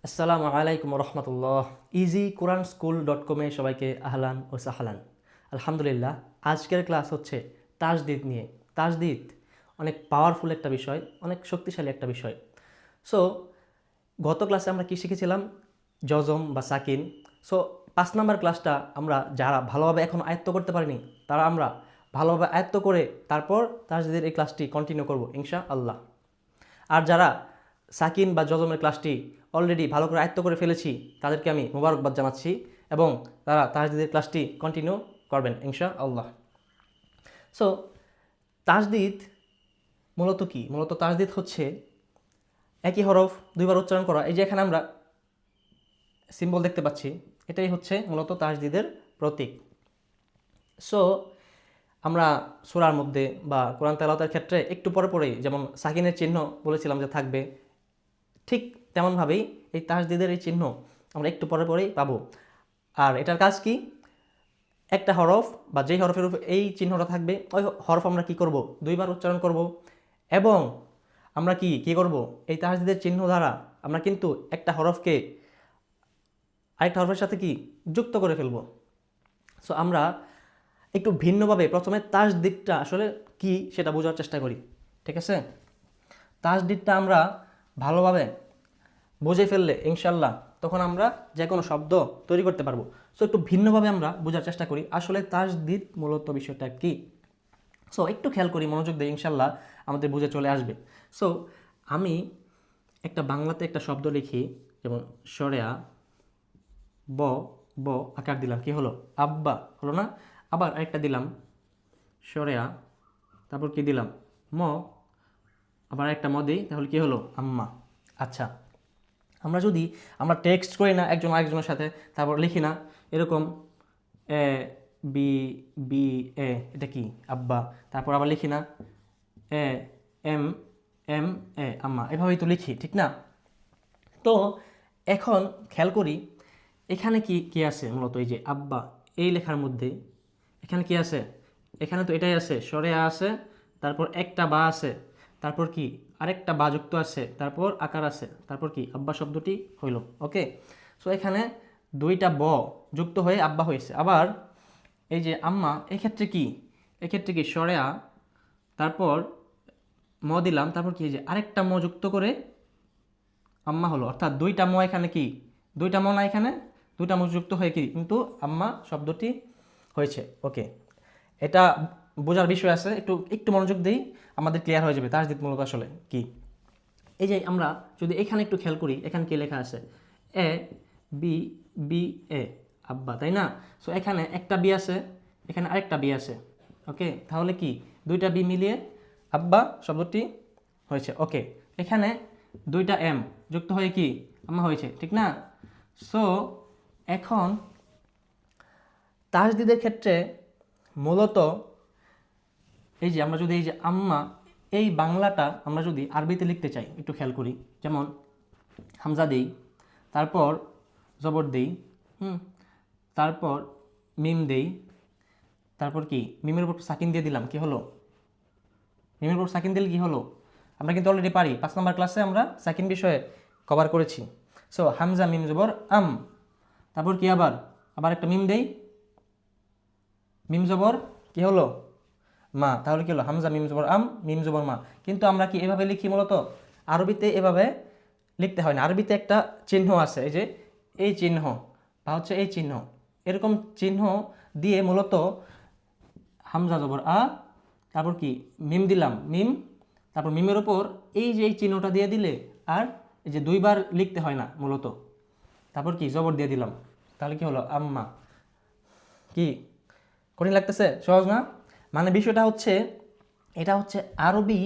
আসসালামু আলাইকুম রহমতুল্লাহ। ইজি কোরআন স্কুল .com-এ সবাইকে আহলান ও সাহলান। আলহামদুলিল্লাহ, আজকের ক্লাস হচ্ছে তাজদিদ নিয়ে। তাজদিদ অনেক পাওয়ারফুল একটা বিষয়, অনেক শক্তিশালী একটা বিষয়। সো গত ক্লাসে আমরা কি শিখেছিলাম? জজম বা সাকিন। সো 5 নম্বর ক্লাসটা আমরা যারা ভালোভাবে এখন আয়ত্ত করতে পারিনি, তারা আমরা ভালোভাবে আয়ত্ত করে তারপর তাজদিদের এই ক্লাসটি কন্টিনিউ করব ইনশা আল্লাহ। আর যারা সাকিন বা জজমের ক্লাসটি অলরেডি ভালো করে আয়ত্ত করে ফেলেছি, তাদেরকে আমি মোবারকবাদ জানাচ্ছি এবং তারা তাজদিদের ক্লাসটি কন্টিনিউ করবেন ইনশা আল্লাহ। সো তাজদিদ মূলত কি? মূলত তাজদিদ হচ্ছে একই হরফ দুইবার উচ্চারণ করা। এই যে এখানে আমরা সিম্বল দেখতে পাচ্ছি, এটাই হচ্ছে মূলত তাজদিদের প্রতীক। সো আমরা সূরার মধ্যে বা কোরআন তেলাওয়াতের ক্ষেত্রে একটু পরে পরেই যেমন সাকিনের চিহ্ন বলেছিলাম যে থাকবে, ঠিক তেমনভাবেই এই তাজদিদের এই চিহ্ন আমরা একটু পরে পরেই পাবো। আর এটার কাজ কি? একটা হরফ বা যেই হরফের উপর এই চিহ্নটা থাকবে, ওই হরফ আমরা কি করব? দুইবার উচ্চারণ করব এবং আমরা কি করব? এই তাজদিদের চিহ্ন দ্বারা আমরা কিন্তু একটা হরফকে আরেকটা হরফের সাথে কি যুক্ত করে ফেলবো। সো আমরা একটু ভিন্নভাবে প্রথমে তাজদিদটা আসলে কি সেটা বোঝার চেষ্টা করি, ঠিক আছে? তাজদিদটা আমরা ভালোভাবে বুঝে ফেললে ইনশাল্লাহ তখন আমরা যে কোনো শব্দ তৈরি করতে পারবো। সো একটু ভিন্নভাবে আমরা বোঝার চেষ্টা করি আসলে তাজদিদ মূলত বিষয়টা কি। সো একটু খেয়াল করি, মনোযোগ দিয়ে, ইনশাল্লাহ আমাদের বুঝে চলে আসবে। সো আমি একটা বাংলাতে একটা শব্দ লিখি, যেমন সরেয়া ব ব আকার দিলাম, কি হলো? আব্বা হলো না? আবার আরেকটা দিলাম সরেয়া, তারপর কি দিলাম? ম, আবার একটা ম দিই, তাহলে কি হলো? আম্মা। আচ্ছা, আমরা টেক্সট করি না একজন আরেকজনের সাথে, তারপর লিখি না এরকম এ বি বি এ, এটা কি? আব্বা। তারপর আবার লিখি না এ এম এম এ, আম্মা, এভাবেই তো লিখি, ঠিক না? তো এখন খেয়াল করি এখানে কি কি আছে। মূলত এই যে আব্বা, এই লেখার মধ্যে এখানে কি আছে? এখানে তো এটাই আছে, সরে আছে, তারপর একটা বা আছে, তারপর কি আরেকটা বা যুক্ত আছে, তারপর আকার আছে, তারপর কি আব্বা শব্দটি হইল। ওকে, সো এখানে দুইটা ব যুক্ত হয়ে আব্বা হয়েছে। আবার এই যে আম্মা, এক্ষেত্রে কি সরে তারপর ম দিলাম, তারপর কি যে আরেকটা ম যুক্ত করে আম্মা হলো। অর্থাৎ দুইটা ম এখানে কি, দুইটা ম না, এখানে দুইটা ম যুক্ত হয়ে কি কিন্তু আম্মা শব্দটি হয়েছে। ওকে, এটা বোঝার বিষয় আছে, একটু একটু মনোযোগ দিই, আমাদের ক্লিয়ার হয়ে যাবে তাজদিদ মূলত আসলে কি। এই যে আমরা যদি এখানে একটু খেয়াল করি, এখানে কি লেখা আছে? এ বি বি এ, আব্বা, তাই না? সো এখানে একটা বি আছে, এখানে আরেকটা বি আছে। ওকে, তাহলে কি দুইটা বি মিলিয়ে আব্বা শব্দটি হয়েছে। ওকে, এখানে দুইটা এম যুক্ত হয়ে কি আম্মা হয়েছে, ঠিক না? সো এখন তাজদিদের ক্ষেত্রে মূলত এই যে আমরা যদি এই যে আম্মা, এই বাংলাটা আমরা যদি আরবিতে লিখতে চাই, একটু খেয়াল করি। যেমন হামজা দেই, তারপর জবর দেই, তারপর মিম দেই, তারপর কি মিমের উপর সাকিন দিয়ে দিলাম, কি হলো? মিমের উপর সাকিন দিলে কি হলো? আমরা কিন্তু অলরেডি পারি, 5 নম্বর ক্লাসে আমরা সাকিন বিষয়ে কভার করেছি। সো হামজা মিম জবর আম, তারপর কি আবার আবার একটা মিম দেই, মিম জবর কি হলো? মা। তাহলে কি হলো? হামজা মিম জবর আম, মিম জবর মা। কিন্তু আমরা কি এভাবে লিখি? মূলত আরবিতে এভাবে লিখতে হয় না। আরবিতে একটা চিহ্ন আছে, এই যে এই চিহ্ন বা হচ্ছে এই চিহ্ন, এরকম চিহ্ন দিয়ে মূলত হামজা জবর আ, তারপর কি মিম দিলাম, মিম, তারপর মিমের ওপর এই যে এই চিহ্নটা দিয়ে দিলে আর এই যে দুইবার লিখতে হয় না মূলত। তারপর কি জবর দিয়ে দিলাম, তাহলে কি হলো? আম্মা। কি কঠিন লাগতেছে? সহজ না? মানে বিষয়টা হচ্ছে, এটা হচ্ছে আরবি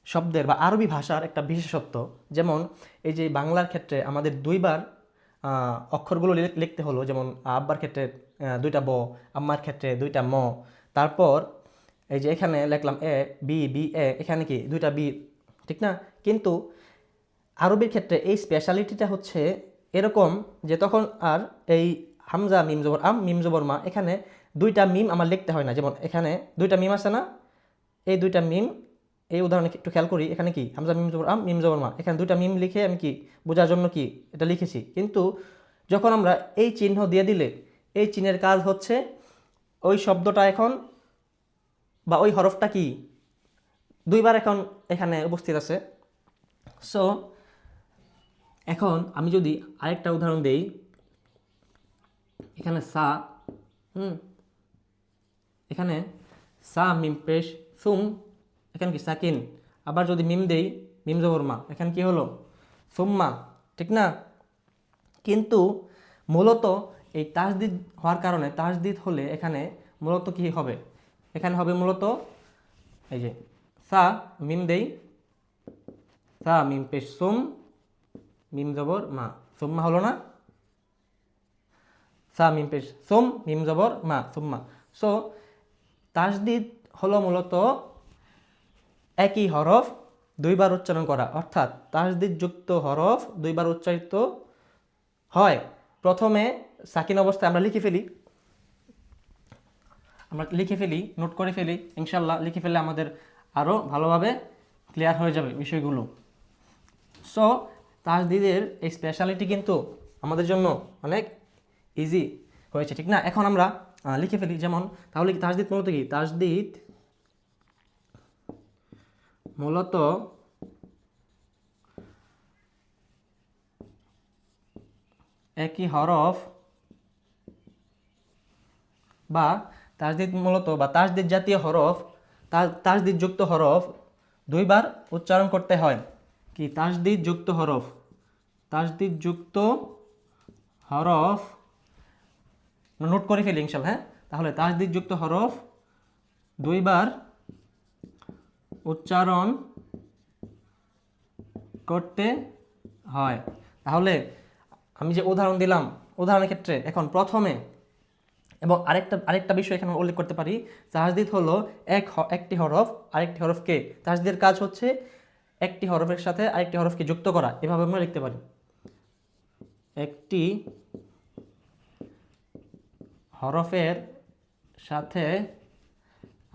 শব্দের বা আরবি ভাষার একটা বিশেষত্ব। যেমন এই যে বাংলার ক্ষেত্রে আমাদের দুইবার অক্ষরগুলো লিখতে হলো, যেমন আব্বার ক্ষেত্রে দুইটা ব, আম্মার ক্ষেত্রে দুইটা ম, তারপর এই যে এখানে লিখলাম এ বি বি এ, এখানে কি দুইটা বি, ঠিক না? কিন্তু আরবির ক্ষেত্রে এই স্পেশালিটিটা হচ্ছে এরকম যে তখন আর এই হামজা মিম জবর আম, মিম জবর মা, এখানে দুইটা মিম আমার লিখতে হয় না। যেমন এখানে দুইটা মিম আছে না, এই দুইটা মিম এই উদাহরণে একটু খেয়াল করি, এখানে কি হামজা মিম জবর আম মিম জবর মা, এখানে দুইটা মিম লিখে আমি কি বোঝার জন্য কি এটা লিখেছি। কিন্তু যখন আমরা এই চিহ্ন দিয়ে দিলে এই চিহ্নের কাজ হচ্ছে ওই শব্দটা এখন বা ওই হরফটা কি দুইবার এখন এখানে উপস্থিত আছে। সো এখন আমি যদি আরেকটা উদাহরণ দেই, এখানে সা এখানে সা মিম পেশ সুম, এখানে কি সাকিন, আবার যদি মিম দেই মিম জবর মা, এখানে কি হলো সুম্মা, ঠিক না? কিন্তু মূলত এই তাসদিদ হওয়ার কারণে, তাসদিদ হলে এখানে মূলত কি হবে, এখানে হবে মূলত এই যে সা মিম দেই, সা মিম পেশ সুম মিম জবর মা, সুম্মা হলো না, সা মিম পেশ সুম মিম জবর মা সুম্মা। সো তাসদিদ হলো মূলত একই হরফ দুইবার উচ্চারণ করা, অর্থাৎ তাসদিদ যুক্ত হরফ দুইবার উচ্চারিত হয়। প্রথমে সাকিন অবস্থায় আমরা লিখে ফেলি, নোট করে ফেলি, ইনশাল্লাহ লিখে ফেললে আমাদের আরও ভালোভাবে ক্লিয়ার হয়ে যাবে বিষয়গুলো। সো তাসদিদের এই স্পেশালিটি কিন্তু আমাদের জন্য অনেক ইজি হয়েছে, ঠিক না? এখন আমরা লিখে ফেলি, যেমন তাহলে কি তাসদিদ মূলত কি, তাসদিদ মূলত একই হরফ বা তাসদিদ মূলত বা তাসদিদ জাতীয় হরফ, তাসদিদ যুক্ত হরফ দুইবার উচ্চারণ করতে হয়। কি তাসদিদ যুক্ত হরফ, তাসদিদ যুক্ত হরফ নোট করে ফেলি ইনশাল্লাহ। হ্যাঁ, তাহলে তাসদিদ যুক্ত হরফ দুইবার উচ্চারণ করতে হয়। তাহলে আমি যে উদাহরণ দিলাম, উদাহরণের ক্ষেত্রে এখন প্রথমে এবং আরেকটা বিষয় এখানে উল্লেখ করতে পারি, তাসদিদ হলো একটি হরফ আরেকটি হরফকে, তাসদিদের কাজ হচ্ছে একটি হরফের সাথে আরেকটি হরফকে যুক্ত করা। এভাবে আমরা লিখতে পারি, একটি হরফের সাথে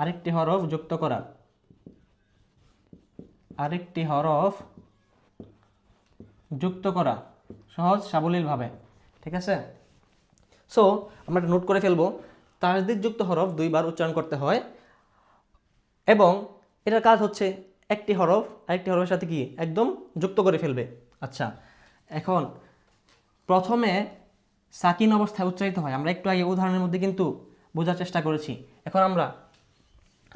আরেকটি হরফ যুক্ত করা, আরেকটি হরফ যুক্ত করা সহজ সাবলীলভাবে, ঠিক আছে? সো আমরা নোট করে ফেলবো, তাসদিদ যুক্ত হরফ দুইবার উচ্চারণ করতে হয় এবং এটার কাজ হচ্ছে একটি হরফ আরেকটি হরফের সাথে কি একদম যুক্ত করে ফেলবে। আচ্ছা, এখন প্রথমে সাকিন অবস্থায় উচ্চারিত হয়, আমরা একটু আগে উদাহরণের মধ্যে কিন্তু বোঝার চেষ্টা করেছি। এখন আমরা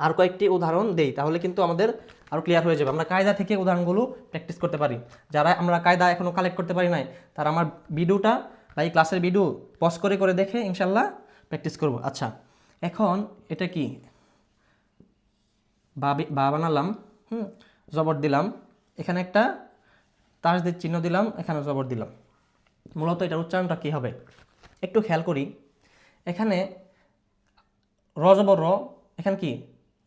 আর কয়েকটি উদাহরণ দেই, তাহলে কিন্তু আমাদের আরও ক্লিয়ার হয়ে যাবে। আমরা কায়দা থেকে উদাহরণগুলো প্র্যাকটিস করতে পারি। যারা আমরা কায়দা এখনও কালেক্ট করতে পারি নাই, তারা আমার ভিডিওটা বা এই ক্লাসের ভিডিও পজ করে করে দেখে ইনশাল্লাহ প্র্যাকটিস করব। আচ্ছা, এখন এটা কি বা বানালাম, জবর দিলাম, এখানে একটা তাসদিদ চিহ্ন দিলাম, এখানে জবর দিলাম। মূলত এটার উচ্চারণটা কী হবে একটু খেয়াল করি। এখানে র জবর র, এখানে কি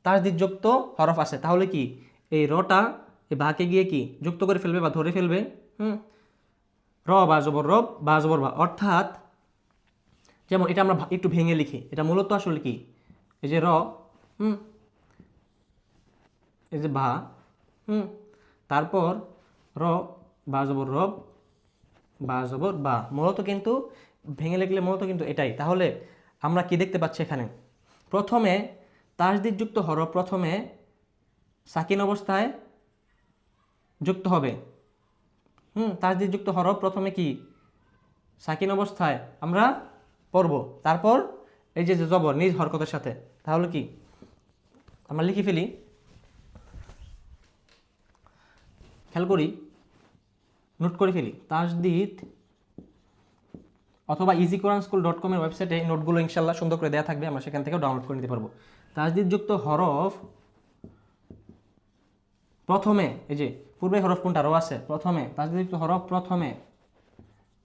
তাসদিদ যুক্ত হরফ আছে, তাহলে কি এই রটা এই বাকে গিয়ে কি যুক্ত করে ফেলবে বা ধরে ফেলবে। র বা জবর র বা জবর বা, অর্থাৎ যেমন এটা আমরা একটু ভেঙে লিখি, এটা মূলত আসলে কি এই যে র, এই যে বা, তারপর র বা জবর রব বা জবর বা, মূলত কিন্তু ভেঙে লিখলে মূলত কিন্তু এটাই। তাহলে আমরা কি দেখতে পাচ্ছি এখানে, প্রথমে তাসদিদ যুক্ত হরফ প্রথমে সাকিন অবস্থায় যুক্ত হবে। তাসদিদ যুক্ত হরফ প্রথমে কি সাকিন অবস্থায় আমরা পড়ব, তারপর এই যে জবর নিজ হরকতের সাথে। তাহলে কি আমরা লিখে ফেলি, খেয়াল করি, নোট করে ফেলি, তাসদিদ অথবা easyquranschool.com এর ওয়েবসাইটে নোটগুলো ইনশাল্লাহ সুন্দর করে দেওয়া থাকবে, আমরা সেখান থেকেও ডাউনলোড করে নিতে পারবো। তাসদিদ যুক্ত হরফ প্রথমে, এই যে পূর্বে হরফ কোনটা র আছে, প্রথমে তাসদিদ যুক্ত হরফ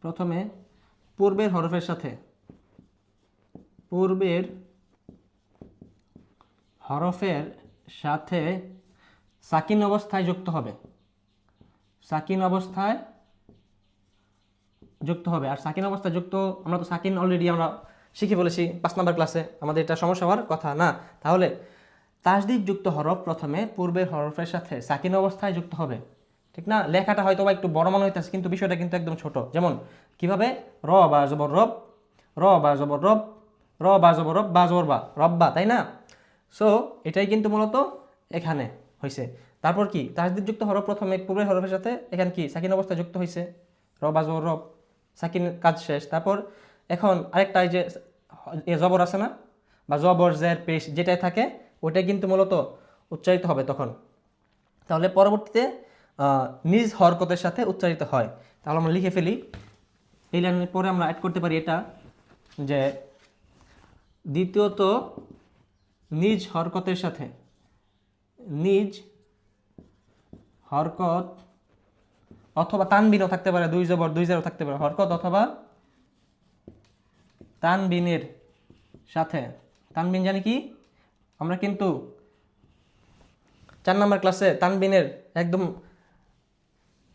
প্রথমে পূর্বের হরফের সাথে, পূর্বের হরফের সাথে সাকিন অবস্থায় যুক্ত হবে, সাকিন অবস্থায় যুক্ত হবে। আর সাকিন অবস্থায় যুক্ত, আমরা তো সাকিন অলরেডি আমরা শিখে ফেলেছি 5 নম্বর ক্লাসে, আমাদের এটা সমস্যা হওয়ার কথা না। তাহলে তাসদিদ যুক্ত হরফ প্রথমে পূর্বের হরফের সাথে সাকিন অবস্থায় যুক্ত হবে, ঠিক না? লেখাটা হয়তো বা একটু বড় মনে হইতেছে, কিন্তু বিষয়টা কিন্তু একদম ছোট। যেমন কিভাবে, র বা জবর রব, র বা জবর রব, র বা জবর রব, বা জবর বা, রব্বা, তাই না? সো এটাই কিন্তু মূলত এখানে হয়েছে। তারপর কি, তাসদিদ যুক্ত হরফ প্রথমে পূর্বের হরফের সাথে এখানে কি সাকিন অবস্থায় যুক্ত হয়েছে, র বা জবর রব, সাকিন, কাজ শেষ। তারপর এখন আরেকটা এই যে জবর আছে না, বা জবর জের পেশ যেটাই থাকে ওইটাই কিন্তু মূলত উচ্চারিত হবে তখন। তাহলে পরবর্তীতে নিজ হরকতের সাথে উচ্চারিত হয়। তাহলে আমরা লিখে ফেলি, এই লাইনের পরে আমরা অ্যাড করতে পারি এটা, যে দ্বিতীয়ত নিজ হরকতের সাথে, নিজ হরকত অথবা তানবিনও থাকতে পারে, দুই জবর দুই জেরও থাকতে পারে, হরকত অথবা তানবিনের সাথে। তানবিন জানি কি, আমরা কিন্তু 4 নম্বর ক্লাসে তানবিনের একদম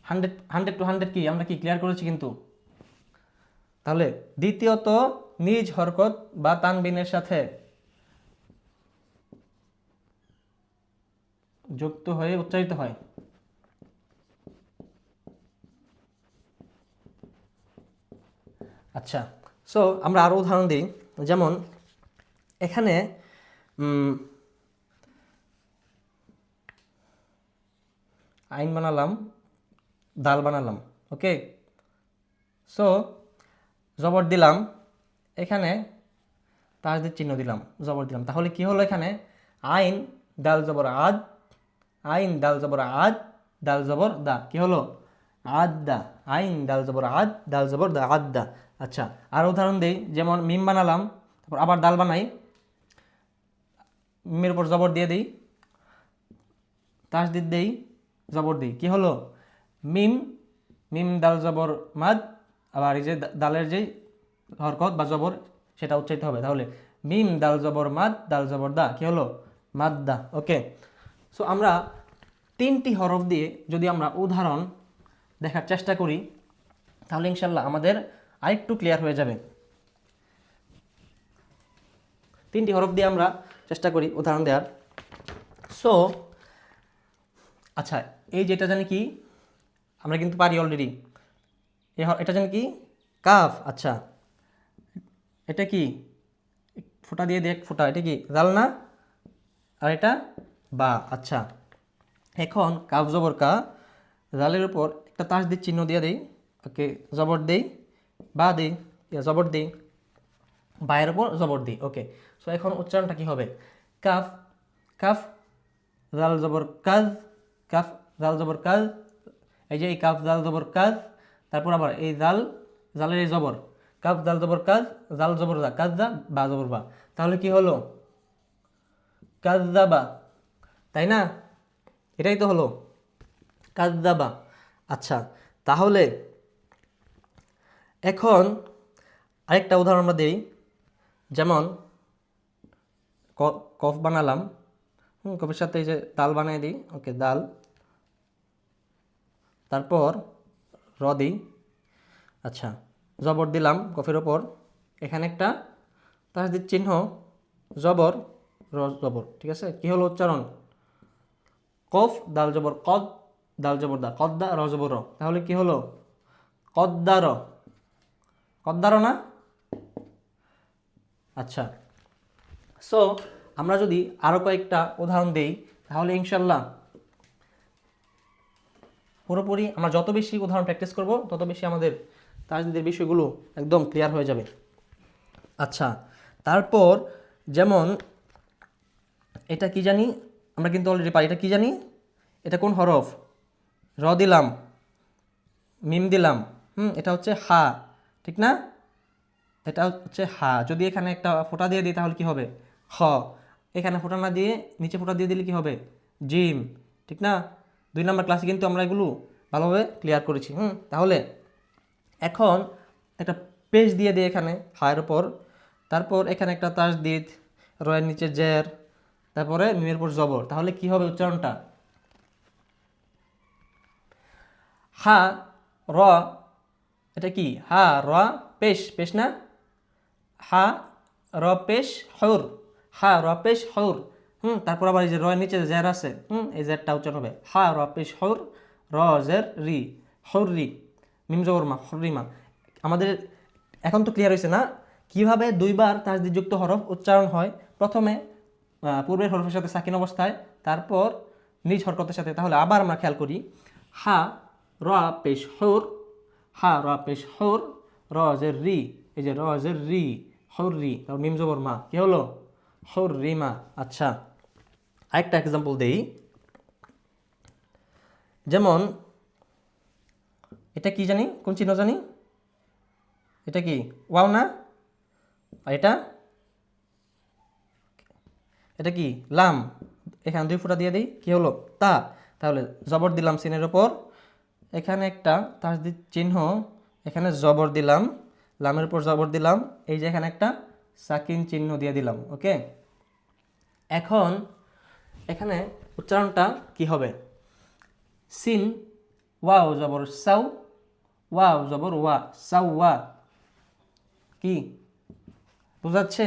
100 কি আমরা কি ক্লিয়ার করেছি কিন্তু। তাহলে দ্বিতীয়ত নিজ হরকত বা তানবিনের সাথে যুক্ত হয়ে উচ্চারিত হয়। আচ্ছা, সো আমরা আরও উদাহরণ দিই। যেমন এখানে আইন বানালাম, দাল বানালাম, ওকে। সো জবর দিলাম, এখানে তাসদিদ চিহ্ন দিলাম, জবর দিলাম। তাহলে কি হলো, এখানে আইন দাল জবর আদ, আইন দাল জবর আদ, দাল জবর দা, কি হলো, আদা। আইন দাল জবর আদ, দাল জবর দা, আদা। আচ্ছা, আর উদাহরণ দেই। যেমন মিম বানালাম, তারপর আবার দাল বানাই, মিমের উপর জবর দিয়ে দিই, তাসদিদ দেই, জবর দিই, কি হলো, মিম, মিম দাল জবর মাদ, আবার এই যে দালের যে হরকত বা জবর সেটা উচ্চারিত হবে। তাহলে মিম দাল জবর মাদ, দাল জবর দা, কি হলো, মাদ্দা, ওকে। সো আমরা 3টি হরফ দিয়ে যদি আমরা উদাহরণ দেখার চেষ্টা করি, তাহলে ইনশাল্লাহ আমাদের আরেকটু ক্লিয়ার হয়ে যাবে। 3টি হরফ দিয়ে আমরা চেষ্টা করি উদাহরণ দেওয়ার। সো আচ্ছা, এই যেটা জানি কি, আমরা কিন্তু পারি অলরেডি। এটা জানি কি, কাফ। আচ্ছা, এটা কি, ফোঁটা দিয়ে দেখ, ফোঁটা, এটা কি জাল না, আর এটা বা। আচ্ছা, এখন কাফ জবর কা, জালের উপর একটা তাসদিদ চিহ্ন দিয়ে দেই, ওকে, জবর দেই, বা দিই, জবর দিই, বায়ের উপর জবর দিই, ওকে। সো এখন উচ্চারণটা কি হবে, কাফ, কাফ জাল জবর কাজ, কাফ জাল জবর কাজ, এই যে এই কাফ জাল জবর কাজ, তারপর আবার এই জাল, জালের এই জবর, কাফ জাল জবর কাজ, জাল জবর দা, কাজ দা, বা জবর বা। তাহলে কি হলো, কাজদাবা, তাই না? এটাই তো হলো, কাজদাবা। আচ্ছা, তাহলে এখন আরেকটা উদাহরণ আমরা দিই। যেমন কফ বানালাম, কফের সাথে এই যে দাল বানিয়ে দিই, ওকে, দাল, তারপর র দিই। আচ্ছা, জবর দিলাম কফের ওপর, এখানে একটা তাসদিদ চিহ্ন, জবর, র জবর, ঠিক আছে। কি হলো উচ্চারণ, কফ দাল জবর কদ, দাল জবর দা, কদ্দা, র জবর র। তাহলে কি হলো, কদ্দার, কদ্দার না। আচ্ছা, সো আমরা যদি আরও কয়েকটা উদাহরণ দেই, তাহলে ইনশাল্লাহ পুরোপুরি আমরা যত বেশি উদাহরণ প্র্যাকটিস করব, তত বেশি আমাদের তাসদিদের বিষয়গুলো একদম ক্লিয়ার হয়ে যাবে। আচ্ছা, তারপর যেমন এটা কি জানি, আমরা কিন্তু অলরেডি পারি, এটা কি জানি, এটা কোন হরফ, র দিলাম, মিম দিলাম, এটা হচ্ছে হা, ঠিক না? এটা হচ্ছে হা। যদি এখানে একটা ফোঁটা দিয়ে দিই তাহলে কি হবে, খ। এখানে ফোঁটা না দিয়ে নিচে ফোঁটা দিয়ে দিলে কি হবে, জিম, ঠিক না? 2 নম্বর ক্লাসে কিন্তু আমরা এগুলো ভালোভাবে ক্লিয়ার করেছি। তাহলে এখন একটা পেজ দিয়ে দিই এখানে হায়ের উপর, তারপর এখানে একটা তাসদিদ, রয়ের নিচে জের, তারপরে মিমের উপর জবর। তাহলে কি হবে উচ্চারণটা, হা র, এটা কি, হা র পেশ, পেশ না, হা র পেশ হর, হা র পেশ হর, তারপর আবার এই যে রয়ের নিচে জের আছে, এই জেরটা উচ্চারণ হবে হা র পেশ হর, র জের রি, হর্রি, মিম জবর মা, হর্রিমা। আমাদের এখন তো ক্লিয়ার হয়েছে না কিভাবে দুইবার তাসদিদ যুক্ত হরফ উচ্চারণ হয়, প্রথমে পূর্বের হরফের সাথে সাকিন অবস্থায়, তারপর নিজ হরকতের সাথে। তাহলে আবার আমরা খেয়াল করি, হা র পেশ হর, হা র পেশ হর, র জের রি, এই যে র জের রি, হর্রি, তারপর মিম জবর মা, কি হলো হর্রিমা। আচ্ছা, আরেকটা এক্সাম্পল দেই, যেমন এটা কি জানি, কোন চিহ্ন জানি, এটা কি ওয়াও না, আর এটা কি লাম, এখানে 2 ফোঁটা দিয়ে দিই, কি হলো তা। তাহলে জবর দিলাম সিনের ওপর, এখানে একটা তাসদিদ চিহ্ন, এখানে জবর দিলাম, লামের উপর জবর দিলাম, এই যে এখানে একটা সাকিন চিহ্ন দিয়ে দিলাম। ওকে, এখন এখানে উচ্চারণটা কি হবে, সিন ওয়াও জবর সাউ, ওয়াও জবর ওয়া, সাউ ওয়া, কি বোঝাচ্ছে,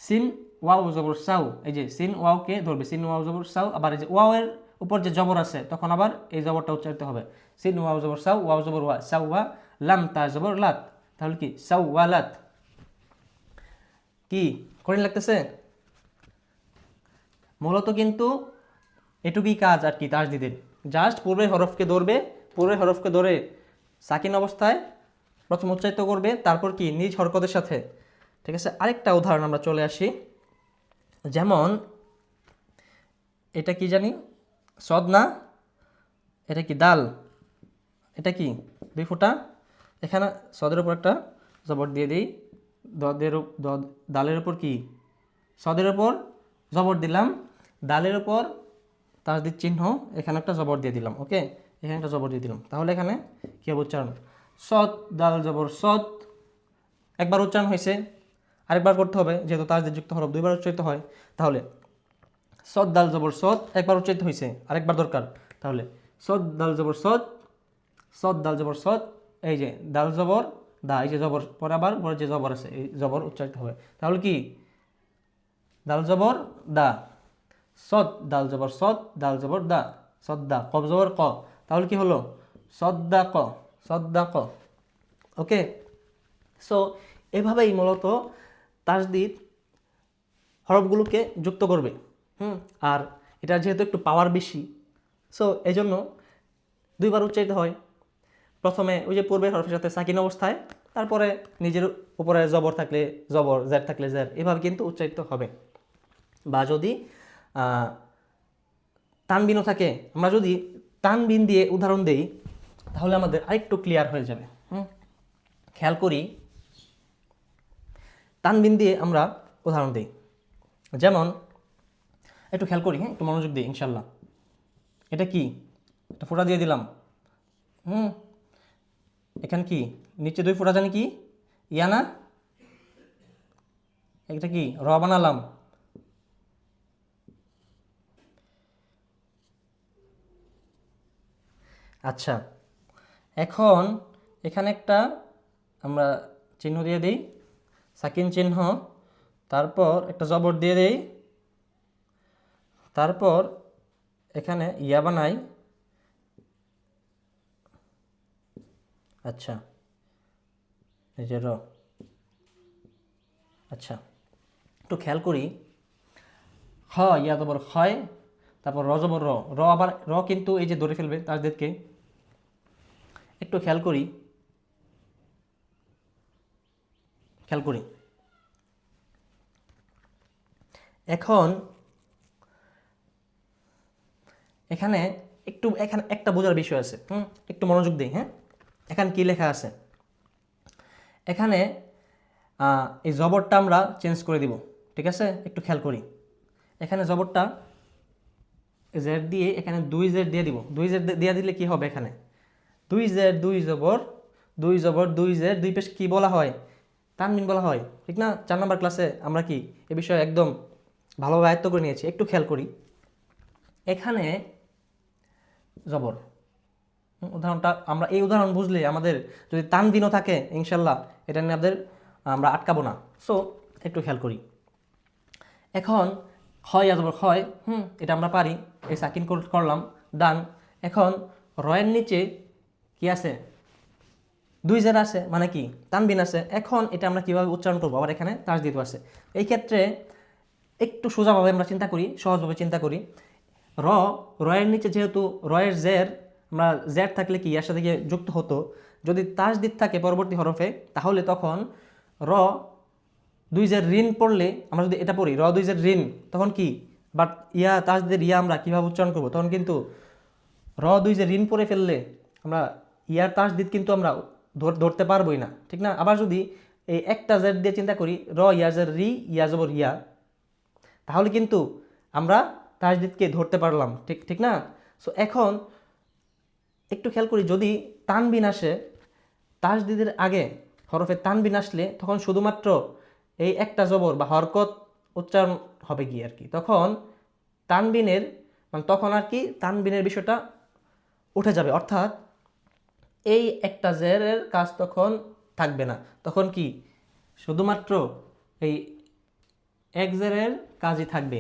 সিন ওয়াও জবর সাউ, এই যে সিন ওয়াওকে ধরবে, সিন ওয়াও জবর সাউ, আবার এই যে ওয়াও এর উপর যে জবর আছে তখন আবার এই জবরটা উচ্চারিত হবে, সিন ওয়াও জবর সাউ, ওয়াও জবর ওয়া, সাউ ওয়া, লাম তা জবর লাত, তাহলে কি সাউ ওয়ালাত। কি কঠিন লাগতেছে? মূলত কিন্তু এটুকুই কাজ আর কি তাসদিদের, জাস্ট পূর্বের হরফকে ধরবে, পূর্বের হরফকে ধরে সাকিন অবস্থায় প্রথম উচ্চারিত করবে, তারপর কি নিজ হরকতের সাথে। ঠিক আছে, আরেকটা উদাহরণ আমরা চলে আসি, যেমন এটা কি জানি, সদ না, এটা কি দাল, এটা কি 2 ফোঁটা, এখানে সদের উপর একটা জবর দিয়ে দিই, দালের উপর কি সদের উপর জবর দিলাম, দালের উপর তাসদিদ চিহ্ন, এখানে একটা জবর দিয়ে দিলাম। ওকে, এখানে একটা জবর দিয়ে দিলাম, তাহলে এখানে কি হবে উচ্চারণ, সদ দাল জবর সদ, একবার উচ্চারণ হয়েছে, আরেকবার করতে হবে, যেহেতু তাসদিদ যুক্ত হরফ 2বার উচ্চারিত হয়, তাহলে সদ দাল জবর সদ একবার উচ্চারিত হয়েছে, আরেকবার দরকার, তাহলে সদ দাল জবর সদ, সদ দাল জবর সদ, এই যে দাল জবর দা, এই যে জবর পরে আবার পরে যে জবর আছে এই জবর উচ্চারিত হবে, তাহলে কি দাল জবর দা, সদ দাল জবর সদ, দাল জবর দা, সদ্দা, কব জবর ক, তাহলে কি হলো সদ্দা ক, সদ্দা ক। ওকে, সো এভাবেই মূলত তাসদিদ হরফগুলোকে যুক্ত করবে। আর এটা যেহেতু একটু পাওয়ার বেশি, সো এই জন্য 2বার উচ্চারিত হয়, প্রথমে ওই যে পূর্বের হরফের সাথে সাকিন অবস্থায়, তারপরে নিজের উপরে জবর থাকলে জবর, জের থাকলে জের, এভাবে কিন্তু উচ্চারিত হবে। বা যদি তানবিনও থাকে, আমরা যদি তানবিন দিয়ে উদাহরণ দেই তাহলে আমাদের আরেকটু ক্লিয়ার হয়ে যাবে। খেয়াল করি, তানবিন দিয়ে আমরা উদাহরণ দিই, যেমন একটু খেয়াল করি, একটু মনোযোগ দিই ইনশাল্লাহ। এটা কি, একটা ফোঁটা দিয়ে দিলাম, এখানে কি নিচে 2 ফোঁটা জানি কি ইয়ানা, এটা কি র বানালাম, আচ্ছা এখন এখানে একটা আমরা চিহ্ন দিয়ে দিই, সাকিন চিহ্ন, তারপর একটা জবর দিয়ে দেই, তারপর এখানে ইয়া বানাই, আচ্ছা এই যে র, আচ্ছা একটু খেয়াল করি, খ ইয়া জবর ক্ষয়, তারপর র জবর র, র আবার র কিন্তু এই যে ধরে ফেলবে তাসদিদকে, একটু খেয়াল করি, খেয়াল করি এখন এখানে এখানে একটা বোঝার বিষয় আছে, একটু মনোযোগ দিই। হ্যাঁ, এখানে কি লেখা আছে, এখানে এই জবরটা আমরা চেঞ্জ করে দিব। ঠিক আছে, একটু খেয়াল করি, এখানে জবরটা জেড দিয়ে এখানে 2 জেড দিয়ে দিব, 2 জেড দিয়ে দিলে কি হবে, এখানে 2 জেড 2 জবর 2 জবর 2 জেড 2 পেশ কি বলা হয়, তানবিন বলা হয়, ঠিক না? 4 নম্বর ক্লাসে আমরা কি এ বিষয়ে একদম ভালোভাবে আয়ত্ত করে নিয়েছি। একটু খেয়াল করি, এখানে জবর, উদাহরণটা আমরা এই উদাহরণ বুঝলে আমাদের যদি তানবিনও থাকে ইনশাল্লাহ এটা নিয়ে আমরা আটকাবো না। সো একটু খেয়াল করি, এখন হয় আজবর হয়, এটা আমরা পারি, এই সাকিন করলাম, ডান। এখন রয়ের নিচে কি আছে, দুই জের আছে, মানে কি তানবিন আছে। এখন এটা আমরা কিভাবে উচ্চারণ করবো, আবার এখানে তাসদিদ আছে। এই ক্ষেত্রে একটু সোজাভাবে আমরা চিন্তা করি, সহজভাবে চিন্তা করি। রয়ের নিচে যেহেতু রয়ের জের, আমরা জের থাকলে কি এর সাথে গিয়ে যুক্ত হতো, যদি তাসদিদ থাকে পরবর্তী হরফে তাহলে তখন র দুই জের ঋণ পড়লে, আমরা যদি এটা পড়ি র দুই জের ঋণ, তখন কি, বাট ইয়া তাসদিদের ইয়া আমরা কিভাবে উচ্চারণ করবো, তখন কিন্তু র দুই যে ঋণ পড়ে ফেললে আমরা ইয়ার তাসদিদ কিন্তু আমরা ধরতে পারবোই না, ঠিক না। আবার যদি এই একটা জেড দিয়ে চিন্তা করি, র ইয়াজের রি ইয়া জবর ইয়া, তাহলে কিন্তু আমরা তাসদিদকে ধরতে পারলাম, ঠিক ঠিক না। সো এখন একটু খেয়াল করি, যদি তানবিন আসে তাসদিদের আগে, হরফে তানবিন আসলে তখন শুধুমাত্র এই একটা জবর বা হরকত উচ্চারণ হবে কি আর কি, তখন তানবিনের মানে তখন আর কি তানবিনের বিষয়টা উঠে যাবে, অর্থাৎ এই একটা জেরের কাজ তখন থাকবে না, তখন কি শুধুমাত্র এই এক জেরের কাজই থাকবে।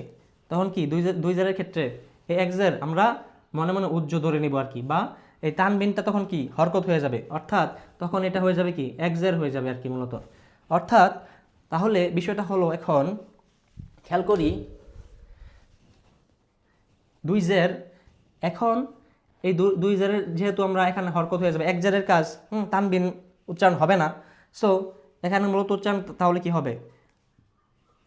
তখন কি দুই জেরের ক্ষেত্রে এই এক জের আমরা মনে মনে উজ্জ্ব ধরে নিব আর কি, বা এই তানবিনটা তখন কি হরকত হয়ে যাবে, অর্থাৎ তখন এটা হয়ে যাবে কি এক জের হয়ে যাবে আর কি মূলত। অর্থাৎ তাহলে বিষয়টা হলো, এখন খেয়াল করি দুই জের, এখন এই দুই জেরের যেহেতু আমরা এখানে হরকত হয়ে যাবে, এক জেরের কাজ তানবিন উচ্চারণ হবে না। সো এখানে মূলত উচ্চারণ তাহলে কি হবে,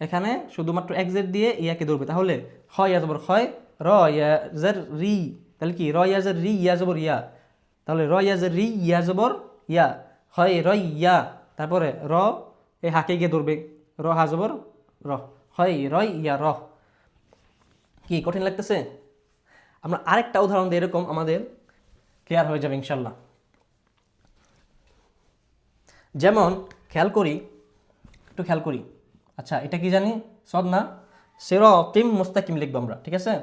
এখানে শুধুমাত্র এক জের দিয়ে ইয়াকে ধরবে, তাহলে হয় ইয়া জবর হয়, র ইয়া জের রি, তাহলে কি র ইয়া জের রি ইয়া জবর ইয়া, তাহলে র ইয়া জের রি ইয়া জবর ইয়া, হয় র ইয়া, তারপরে র এই হাকে গিয়ে ধরবে, র হা জবর র, হয় র ইয়া র। কি কঠিন লাগতেছে? আমরা আরেকটা উদাহরণ দিই, এরকম আমাদের ক্লিয়ার হয়ে যাবে ইনশাল্লাহ। যেমন খেয়াল করি, একটু খেয়াল করি, আচ্ছা এটা কি জানি, সদ না, সিরাতিম মুস্তাকিম লিখবো আমরা, ঠিক আছে।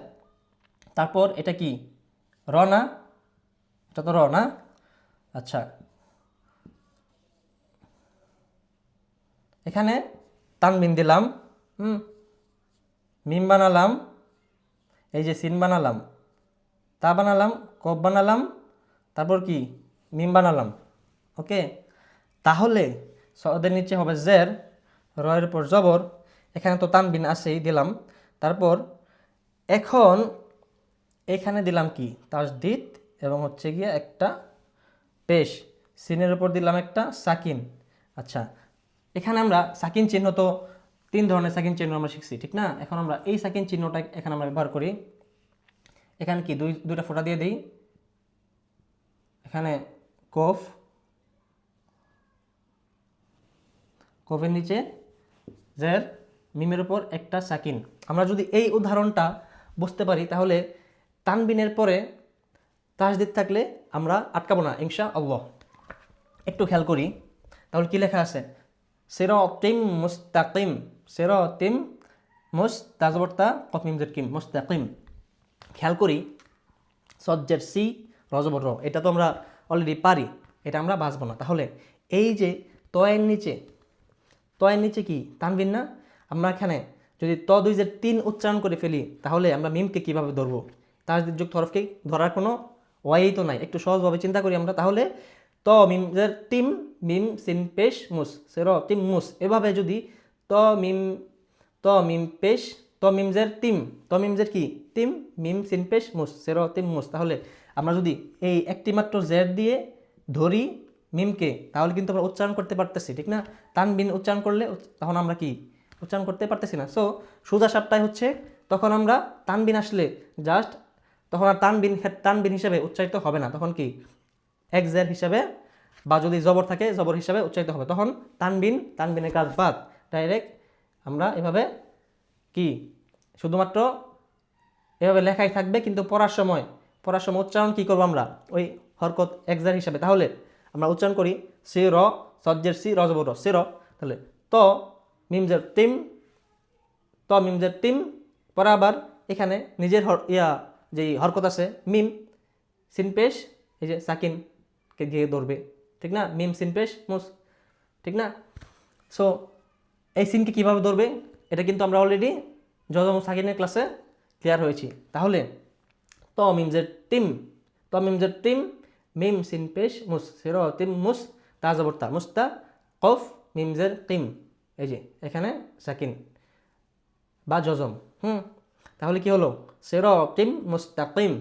তারপর এটা কি র না, এটা তো র না, আচ্ছা এখানে তানবিন দিলাম, মিম বানালাম, এই যে সিন বানালাম, তা বানালাম, কব বানালাম, তারপর কি মিম বানালাম, ওকে। তাহলে সদের নিচে হবে জের, রয়ের উপর জবর, এখানে তো তানবিন আছেই দিলাম, তারপর এখন এখানে দিলাম কি তাসদিদ, এবং হচ্ছে গিয়ে একটা পেশ, সিনের উপর দিলাম একটা সাকিন। আচ্ছা এখানে আমরা সাকিন চিহ্ন তো তিন ধরনের সাকিন চিহ্ন আমরা শিখছি, ঠিক না। এখন আমরা এই সাকিন চিহ্নটা এখানে আমরা ব্যবহার করি, এখানে কি দুইটা ফোঁটা দিয়ে দিই, এখানে কফ, কফের নিচে জের, মিমের উপর একটা সাকিন। আমরা যদি এই উদাহরণটা বুঝতে পারি তাহলে তানবিনের পরে তাসদিদ থাকলে আমরা আটকাবো না ইনশাআল্লাহ। একটু খেয়াল করি তাহলে কি লেখা আছে, সিরাতিম মুস্তাকিম, সিরাতিম তাজবর্তা কফ মিম জের কিম মুস্তাকিম। খেয়াল করি সজ্জের সি রজবর র, এটা তো আমরা অলরেডি পারি, এটা আমরা বাঁচবো না। তাহলে এই যে তয়ের নিচে কি তানবিন না, আমরা এখানে যদি ত দুই যে তিন উচ্চারণ করে ফেলি তাহলে আমরা মিমকে কিভাবে ধরবো, তাসদিদ যুক্ত হরফকে ধরার কোনো ওয়াই তো নাই। একটু সহজভাবে চিন্তা করি আমরা, তাহলে ত মিম জের তিম, মিম সিন পেশ মুস, সের তিম মুস, এভাবে যদি ত মিম পেশ, ত মিম জের তিম, ত মিম জের কি তিম, মিম সিন পেশ মুস, সের তিম মুস, তাহলে আমরা যদি এই একটি মাত্র জের দিয়ে ধরি মিমকে তাহলে কিন্তু আমরা উচ্চারণ করতে পারতেছি, ঠিক না। তানবিন উচ্চারণ করলে তখন আমরা কি উচ্চারণ করতে পারতেছি না। সো সোজা সাপটাই হচ্ছে, তখন আমরা তানবিন আসলে জাস্ট তখন আর তানবিন হিসেবে উচ্চারিত হবে না, তখন কি এক জের হিসাবে, বা যদি জবর থাকে জবর হিসাবে উচ্চারিত হবে, তখন তানবিনের কাজ বাদ, ডাইরেক্ট আমরা এভাবে কি শুধুমাত্র এভাবে লেখাই থাকবে, কিন্তু পড়ার সময় উচ্চারণ কি করবো আমরা ওই হরকত এক জের হিসাবে। তাহলে আমরা উচ্চারণ করি সি র, সজ্জের সি রজবর র, সি র, তাহলে ত মিমজের তিম, ত মিমজের তিম, পরে আবার এখানে নিজের যেই হরকত আছে মিম সিন পেশ, এই যে সাকিনকে গিয়ে ধরবে, ঠিক না, মিম সিন পেশ মুস, ঠিক না। সো এই সিনকে কীভাবে ধরবে এটা কিন্তু আমরা অলরেডি জজম সাকিনের ক্লাসে ক্লিয়ার হয়েছি। তাহলে ত মিমজের টিম, ত মিমজের টিম, মিম সিন পেশ মুস সির তিম মুস তা জবর তা মুস্তা কফ মিমজের কিম, এই যে এখানে সাকিন বা জজম। তাহলে কি হলো? সির কিম মুস্তাকিম।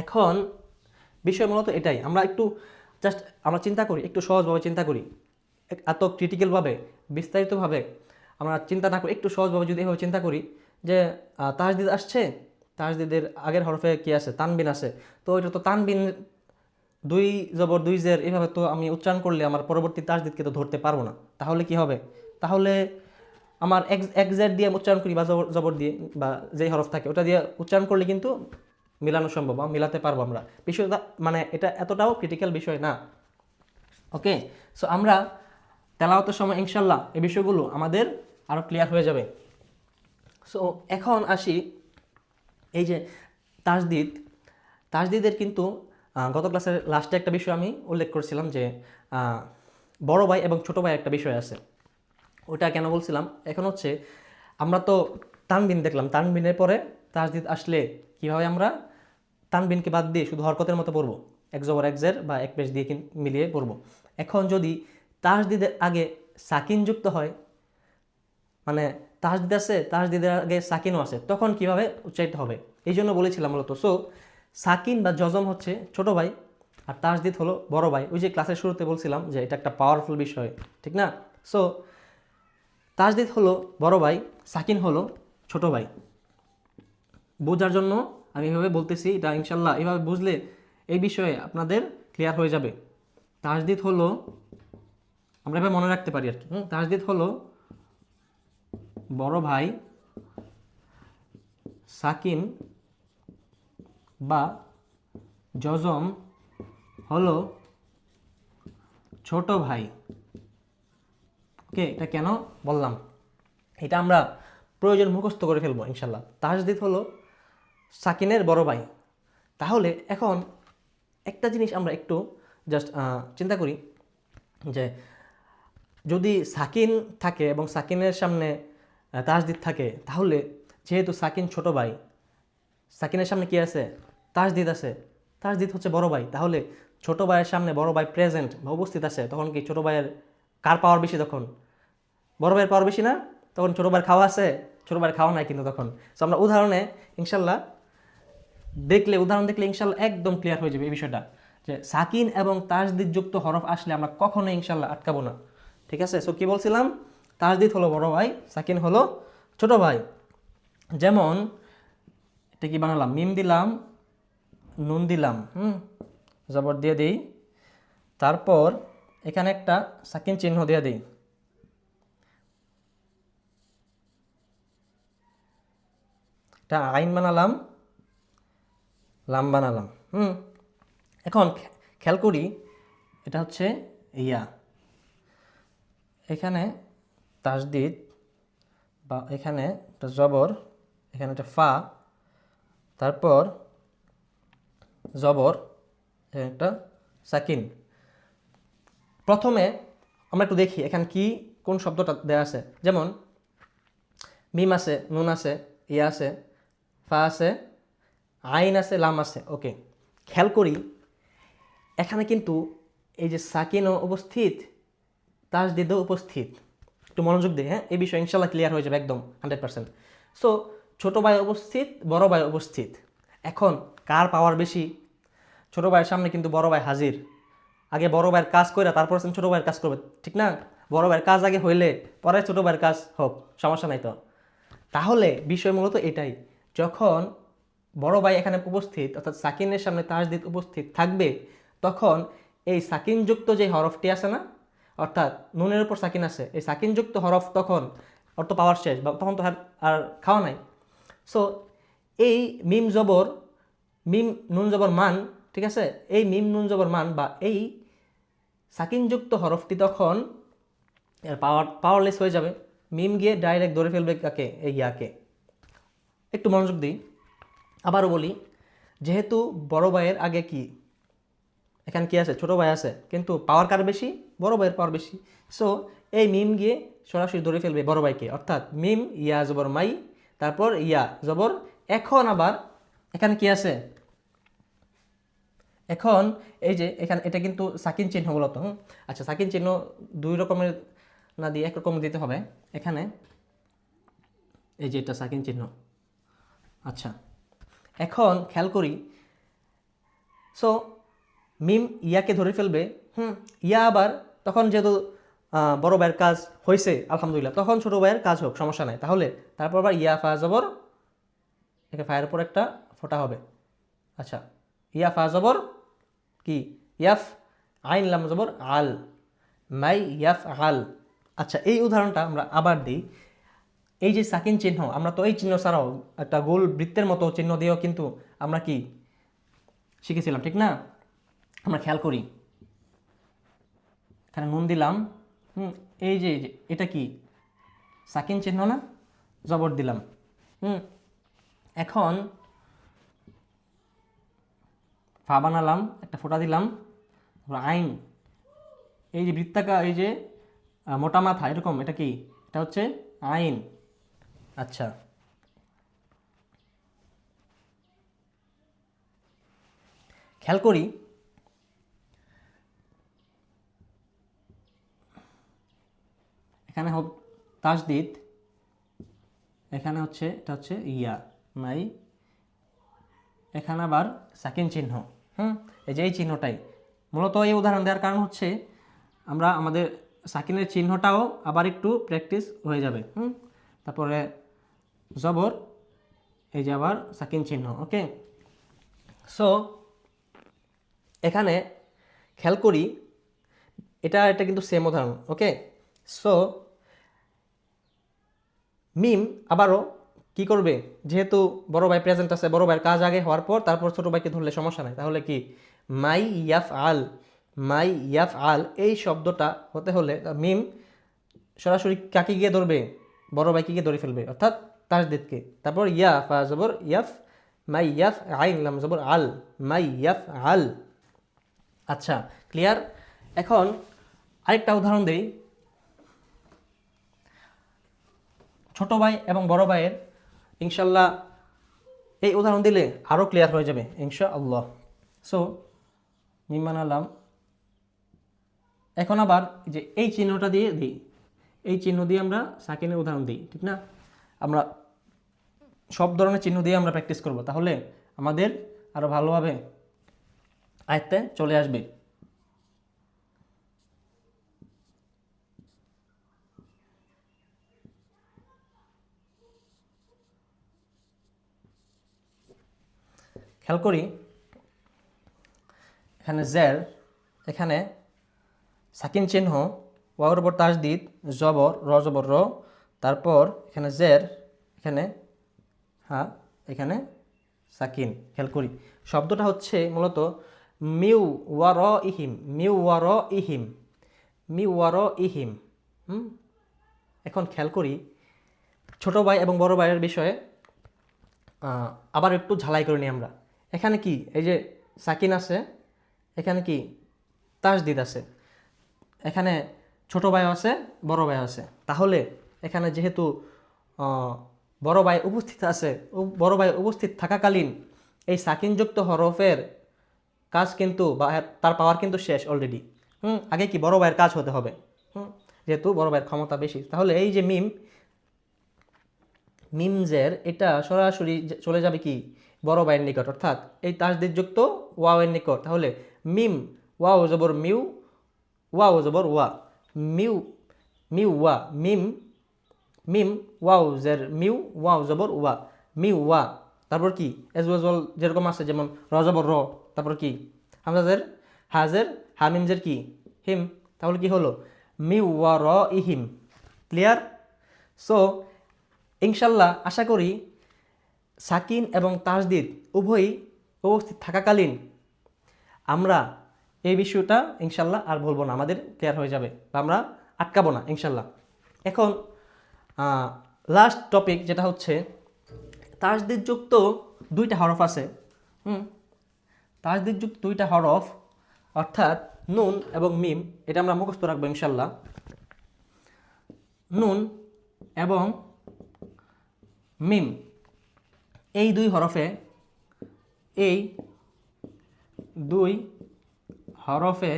এখন বিষয় মূলত এটাই, আমরা একটু জাস্ট আমরা চিন্তা করি, একটু সহজভাবে চিন্তা করি, এত ক্রিটিক্যালভাবে বিস্তারিতভাবে আমরা চিন্তা না করি, একটু সহজভাবে যদি এভাবে চিন্তা করি যে তাসদিদ আসছে, তাসদিদের আগের হরফে কি আছে? তানবিন আছে। তো এটা তো তানবিন, দুই জবর দুই জের, এভাবে তো আমি উচ্চারণ করলে আমার পরবর্তী তাসদিদকে তো ধরতে পারবো না। তাহলে কি হবে? তাহলে আমার এক জের দিয়ে উচ্চারণ করি বা জবর দিয়ে বা যেই হরফ থাকে ওটা দিয়ে উচ্চারণ করলে কিন্তু মিলানো সম্ভব বা মিলাতে পারবো আমরা। বিষয়টা মানে এটা এতটাও ক্রিটিক্যাল বিষয় না। ওকে, সো আমরা তেলাওয়াতের সময় ইনশাল্লাহ এই বিষয়গুলো আমাদের আরও ক্লিয়ার হয়ে যাবে। সো এখন আসি এই যে তাসদিদ, তাসদিদের কিন্তু গত ক্লাসের লাস্টে একটা বিষয় আমি উল্লেখ করেছিলাম যে বড় ভাই এবং ছোট ভাই একটা বিষয় আছে। ওটা কেন বলছিলাম? এখন হচ্ছে আমরা তো তানবিন দেখলাম, তানবিনের পরে তাসদিদ আসলে কিভাবে আমরা তানবিনকে বাদ দিয়ে শুধু হরকতের মতো পড়বো, এক জবর এক জের বা এক পেশ দিয়ে মিলিয়ে পড়বো। এখন যদি তাসদিদের আগে সাকিন যুক্ত হয়, মানে তাসদিদ আছে, তাসদিদের আগে সাকিনও আছে, তখন কিভাবে উচ্চারিত হবে এই জন্য বলেছিলাম মূলত। সো সাকিন বা জজম হচ্ছে ছোট ভাই আর তাসদিদ হলো বড় ভাই। ওই যে ক্লাসের শুরুতে বলছিলাম যে এটা একটা পাওয়ারফুল বিষয়, ঠিক না? সো তাসদিদ হলো বড় ভাই, সাকিন হলো ছোট ভাই। বোঝার জন্য আমি এভাবে বলতেছি, এটা ইনশাল্লাহ এভাবে বুঝলে এই বিষয়ে আপনাদের ক্লিয়ার হয়ে যাবে। তাসদিদ হলো, আমরা এভাবে মনে রাখতে পারি আর কি, তাসদিদ হলো বড় ভাই, সাকিন বা জজম হলো ছোট ভাই। ওকে, এটা কেন বললাম? এটা আমরা প্রয়োজন মুখস্থ করে ফেলবো ইনশাল্লাহ। তাসদিদ হলো সাকিনের বড় ভাই। তাহলে এখন একটা জিনিস আমরা একটু জাস্ট চিন্তা করি যে যদি সাকিন থাকে এবং সাকিনের সামনে তাসদিদ থাকে, তাহলে যেহেতু সাকিন ছোট ভাই, সাকিনের সামনে কি আছে? তাসদিদ আছে। তাসদিদ হচ্ছে বড় ভাই, তাহলে ছোট ভাইয়ের সামনে বড় ভাই প্রেজেন্ট বা উপস্থিত আছে, তখন কি ছোট ভাইয়ের কার পাওয়ার বেশি? তখন বড় ভাইয়ের পাওয়ার বেশি না? তখন ছোট ভাইয়ের খাওয়া আছে? ছোট ভাইয়ের খাওয়া নাই কিন্তু তখন। সো আমরা উদাহরণে ইনশাল্লাহ উদাহরণ দেখলে ইনশাল্লাহ একদম ক্লিয়ার হয়ে যাবে এই বিষয়টা, যে সাকিন এবং তাসদিদ যুক্ত হরফ আসলে আমরা কখনোই ইনশাল্লাহ আটকাবো না। ঠিক আছে? সো কি বলছিলাম? তাসদিদ হলো বড় ভাই, সাকিন হলো ছোট ভাই। যেমন এটা কি বানালাম? মিম দিলাম, নুন দিলাম, জবর দিয়ে দিই, তারপর এখানে একটা সাকিন চিহ্ন দিয়ে দিই, এটা আইন বানালাম, লাম বানালাম। এখন খেয়াল করি, এটা হচ্ছে ইয়া, এখানে তাসদিদ বা এখানে একটা জবর, এখানে একটা ফা, তারপর জবর, এখানে একটা সাকিন। প্রথমে আমরা একটু দেখি এখানে কি কোন শব্দটা দেওয়া আছে। যেমন মিম আছে, নুন আছে, ইয়া আছে, ফা আছে, আইন আছে, লাম আছে। ওকে, খেয়াল করি এখানে কিন্তু এই যে সাকিনও উপস্থিত, তাসদিদও উপস্থিত। একটু মনোযোগ দিয়ে, হ্যাঁ, এই বিষয় ইনশাল্লাহ ক্লিয়ার হয়ে যাবে একদম 100%। সো ছোটো ভাই উপস্থিত, বড় ভাই উপস্থিত। এখন কার পাওয়ার বেশি? ছোটো ভাইয়ের সামনে কিন্তু বড় ভাই হাজির। আগে বড় ভাইয়ের কাজ করে তারপর ছোটো ভাইয়ের কাজ করবে, ঠিক না? বড় ভাইয়ের কাজ আগে হইলে পরে ছোটো ভাইয়ের কাজ হোক, সমস্যা নাই তো। তাহলে বিষয় মূলত এটাই, যখন বড় ভাই এখানে উপস্থিত অর্থাৎ সাকিনের সামনে তাসদিদ উপস্থিত থাকবে, তখন এই সাকিনযুক্ত যে হরফটি আছে না, অর্থাৎ নুনের উপর সাকিন আছে, এই সাকিনযুক্ত হরফ তখন অর্থ পাওয়ার শেষ, বা তখন তো আর খাওয়া নাই। সো এই মিম জবর, মিম নুন জবর মান, ঠিক আছে, এই মিম নুন জবর মান বা এই সাকিনযুক্ত হরফটি তখন পাওয়ারলেস হয়ে যাবে। মিম গিয়ে ডাইরেক্ট ধরে ফেলবে কাকে? এই ইয়াকে। একটু মনোযোগ দিই, আবারও বলি, যেহেতু বড় ভাইয়ের আগে কি এখানে কি আছে? ছোট ভাই আছে, কিন্তু পাওয়ার কার বেশি? বড় ভাইয়ের পাওয়ার বেশি। সো এই মিম গিয়ে সরাসরি ধরে ফেলবে বড় ভাইকে, অর্থাৎ মিম ইয়া জবর মাই, তারপর ইয়া জবর। এখন আবার এখানে কি আছে, এখন এই যে এখানে এটা কিন্তু সাকিন চিহ্ন মূলত। আচ্ছা, সাকিন চিহ্ন দুই রকমের না দিয়ে এক রকম দিতে হবে। এখানে এই যে এটা সাকিন চিহ্ন। আচ্ছা, এখন খেয়াল করি, সো মিম ইয়াকে ধরে ফেলবে। ইয়া আবার তখন যেহেতু বড় ভাইয়ের কাজ হয়েছে আলহামদুলিল্লাহ, তখন ছোট ভাইয়ের কাজ হোক, সমস্যা নাই। তাহলে তারপর আবার ইয়া ফা জবর, একে ফায়ের উপর একটা ফোঁটা হবে। আচ্ছা, ইয়া ফা জবর কি ইয়াফ, আইন লাম জবর আল, মাই ইয়াফ আল। আচ্ছা, এই উদাহরণটা আমরা আবার দিই। এই যে সাকিন চিহ্ন, আমরা তো এই চিহ্ন ছাড়াও একটা গোল বৃত্তের মতো চিহ্ন দিয়েও কিন্তু আমরা কি শিখেছিলাম, ঠিক না? আমরা খেয়াল করি, এখানে নুন দিলাম। এই যে এটা কি সাকিন চিহ্ন না, জবর দিলাম। এখন ফা বানালাম, একটা ফোঁটা দিলাম, আইন। এই যে বৃত্তাকার, এই যে মোটা মাথা এরকম, এটা কি, এটা হচ্ছে আইন। আচ্ছা, খেয়াল করি, এখানে হোক তাসদিদ, এখানে হচ্ছে এটা হচ্ছে ইয়া মাই, এখানে আবার সাকিন চিহ্ন। এই যে এই চিহ্নটাই মূলত এই উদাহরণ দেওয়ার কারণ হচ্ছে আমরা আমাদের সাকিনের চিহ্নটাও আবার একটু প্র্যাকটিস হয়ে যাবে। তারপরে জবর, এই যে আবার সাকিন চিহ্ন। ওকে, সো এখানে খেয়াল করি, এটা কিন্তু সেম উদাহরণ। ওকে, সো মিম আবারও কি করবে, যেহেতু বড় ভাই প্রেজেন্ট আছে, বড় ভাইয়ের কাজ আগে হওয়ার পর তারপর ছোট ভাইকে ধরলে সমস্যা নাই। তাহলে কি মাই ইয়াফ আল, মাই ইয়াফ আল, এই শব্দটা হতে হলে মিম সরাসরি কাকে গিয়ে ধরবে, বড় ভাইকে গিয়ে ধরে ফেলবে, অর্থাৎ তাসদিদকে। তারপর ইয়া ফা জবর ইয়াফ, মাই ইয়াফ আইন লাম জবর আল, মাই ইয়াফ আল। আচ্ছা, ক্লিয়ার? এখন আরেকটা উদাহরণ দেই। ছোট ভাই এবং বড় ভাইয়ের ইনশাল্লাহ এই উদাহরণ দিলে আরও ক্লিয়ার হয়ে যাবে ইনশাআল্লাহ। সো মিম বানালাম, এখন আবার যে এই চিহ্নটা দিয়ে দিই, এই চিহ্ন দিয়ে আমরা সাকিনের উদাহরণ দিই, ঠিক না? আমরা সব ধরনের চিহ্ন দিয়ে আমরা প্র্যাকটিস করব, তাহলে আমাদের আরও ভালোভাবে আয়ত্তে চলে আসবে। খেয়াল করি, এখানে জের, এখানে সাকিন চিহ্ন, ওয়াওর উপর তাসদিদ, জবর, র জবর র, তারপর এখানে জের, এখানে হ্যাঁ, এখানে সাকিন। খেয়াল করি, শব্দটা হচ্ছে মূলত মিউ ওয়ার ইহিম, মিউ ওয়ার ইহিম, মিউ ওয়ার ইহিম। এখন খেয়াল করি, ছোট ভাই এবং বড় ভাইয়ের বিষয়ে আবার একটু ঝালাই করে নিই আমরা। এখানে কি এই যে সাকিন আছে, এখানে কি তাসদিদ আছে, এখানে ছোট ভাই আছে, বড় ভাই আছে। তাহলে এখানে যেহেতু বড় ভাই উপস্থিত আছে, বড় ভাই উপস্থিত থাকাকালীন এই সাকিনযুক্ত হরফের কাজ কিন্তু বা তার পাওয়ার কিন্তু শেষ অলরেডি। আগে কি বড় ভাইয়ের কাজ হতে হবে, যেহেতু বড় ভাইয়ের ক্ষমতা বেশি। তাহলে এই যে মিম, মিমজের এটা সরাসরি চলে যাবে কি বড় ভাইয়ের নিকট, অর্থাৎ এই তাসদিদযুক্ত ওয়াওয়ের নিকট। তাহলে মিম ওয়াও জবর মিউ, ওয়াও জবর ওয়া, মিউ মিউ ওয়া, মিম মিম ওয়াও জের মিউ, ওয়াও জবর ওয়া, মিউ ওয়া। তারপর কি এজ ওয়াজল যেরকম আছে, যেমন র জবর র, তারপর কি হামজাজের হাজের, হামিমজের কি হিম। তাহলে কি হলো মিউ ওয়া র ইহিম। ক্লিয়ার? সো ইনশাল্লাহ আশা করি সাকিন এবং তাসদিদ উভয়ই উপস্থিত থাকাকালীন আমরা এই বিষয়টা ইনশাল্লাহ আর বলবো না, আমাদের ক্লিয়ার হয়ে যাবে বা আমরা আটকাবো না ইনশাল্লাহ। এখন লাস্ট টপিক যেটা হচ্ছে তাসদিদযুক্ত দুইটা হরফ আছে। তাসদিদযুক্ত দুইটা হরফ অর্থাৎ নুন এবং মিম, এটা আমরা মুখস্থ রাখবো ইনশাল্লাহ। নুন এবং মিম, এই দুই হরফে এই দুই হরফে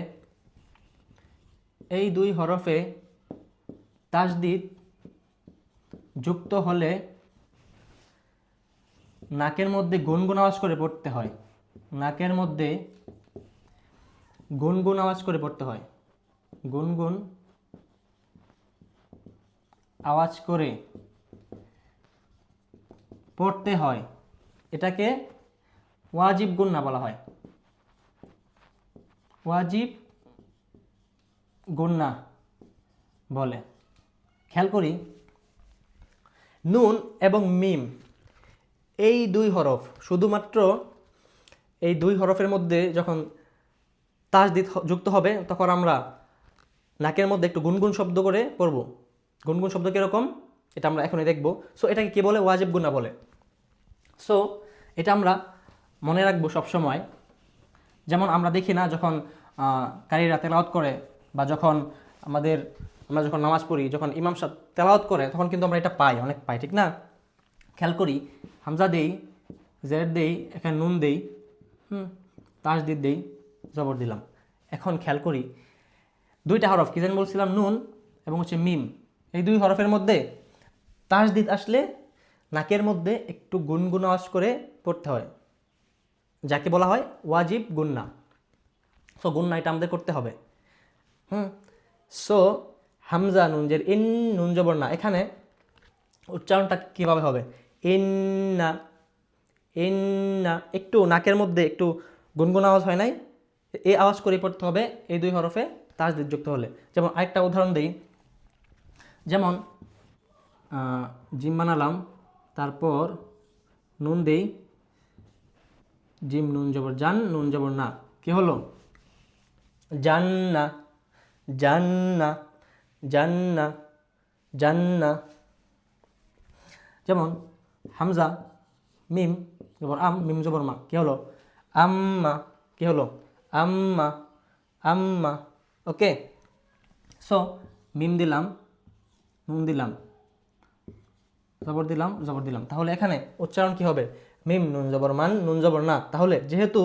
এই দুই হরফে তাসদিদ যুক্ত হলে নাকের মধ্যে গুনগুন আওয়াজ করে পড়তে হয়। নাকের মধ্যে গুনগুন আওয়াজ করে পড়তে হয়। গুনগুন আওয়াজ করে পড়তে হয়। এটাকে ওয়াজিব গুন্না বলা হয়। ওয়াজিব গুন্না বলে। খেয়াল করি, নুন এবং মিম এই দুই হরফ, শুধুমাত্র এই দুই হরফের মধ্যে যখন তাসদিদ যুক্ত হবে তখন আমরা নাকের মধ্যে একটু গুনগুন শব্দ করে পড়ব। গুনগুন শব্দ কীরকম এটা আমরা এখনই দেখব। সো এটাকে কী বলে? ওয়াজিব গুন্না বলে। সো এটা আমরা মনে রাখবো সবসময়। যেমন আমরা দেখি না, যখন কারীরা তেলাওয়াত করে বা যখন আমরা যখন নামাজ পড়ি, যখন ইমাম সাহেব তেলাওয়াত করে তখন কিন্তু আমরা এটা পাই, অনেক পাই, ঠিক না? খেয়াল করি, হামজা দেই, জেড দেই, এখানে নুন দেই, তাসদিদ দেই, জবর দিলাম। এখন খেয়াল করি দুইটা হরফ কি যেন বলছিলাম, নুন এবং হচ্ছে মিম, এই দুই হরফের মধ্যে তাসদিদ আসলে নাকের মধ্যে একটু গুনগুন আওয়াজ করে পড়তে হয়, যাকে বলা হয় ওয়াজিব গুন্না। সো গুন্না এটা আমাদের করতে হবে। সো হামজা নুন, যে ইন, নুন জবর না, এখানে উচ্চারণটা কীভাবে হবে? ইন্না, ইন্না, একটু নাকের মধ্যে একটু গুনগুন আওয়াজ হয় নাই, এই আওয়াজ করে পড়তে হবে এই দুই হরফে তাসদিদ যুক্ত হলে। যেমন আরেকটা উদাহরণ দিই, যেমন জিম বানালাম, তারপর নুন দেই, জিম নুন জবর জান, নুন জবর না, কি হলো? জান্না, জান্না, জান্না, জান্না। যেমন হামজা মিম জবর আম, মিম জবর মা, কি হলো? আম্মা, কি হলো? আম্মা, আম্মা। ওকে, সো মিম দিলাম, নুন দিলাম, জবর দিলাম, জবর দিলাম, তাহলে এখানে উচ্চারণ কি হবে? মিম নুন জবর মান, নুন জবর না। তাহলে যেহেতু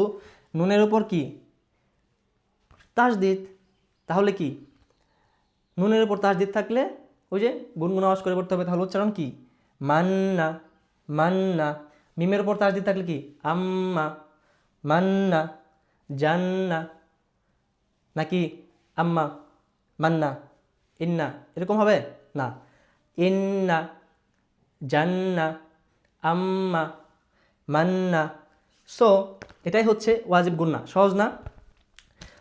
নুনের উপর কি তাসদিদ, তাহলে কি নুনের উপর তাসদিদ থাকলে ওই যে গুনগুন আওয়াজ করে পড়তে হবে, তাহলে উচ্চারণ কি? মান্না, মান্না। মিমের উপর তাসদিদ থাকলে কি? আম্মা, মান্না, জান্না, নাকি আম্মা, মান্না, ইন্না, এরকম হবে না। ইন্না, জান্না, আম্মা, মান্না। সো এটাই হচ্ছে ওয়াজিব গুন্না। সহজ না?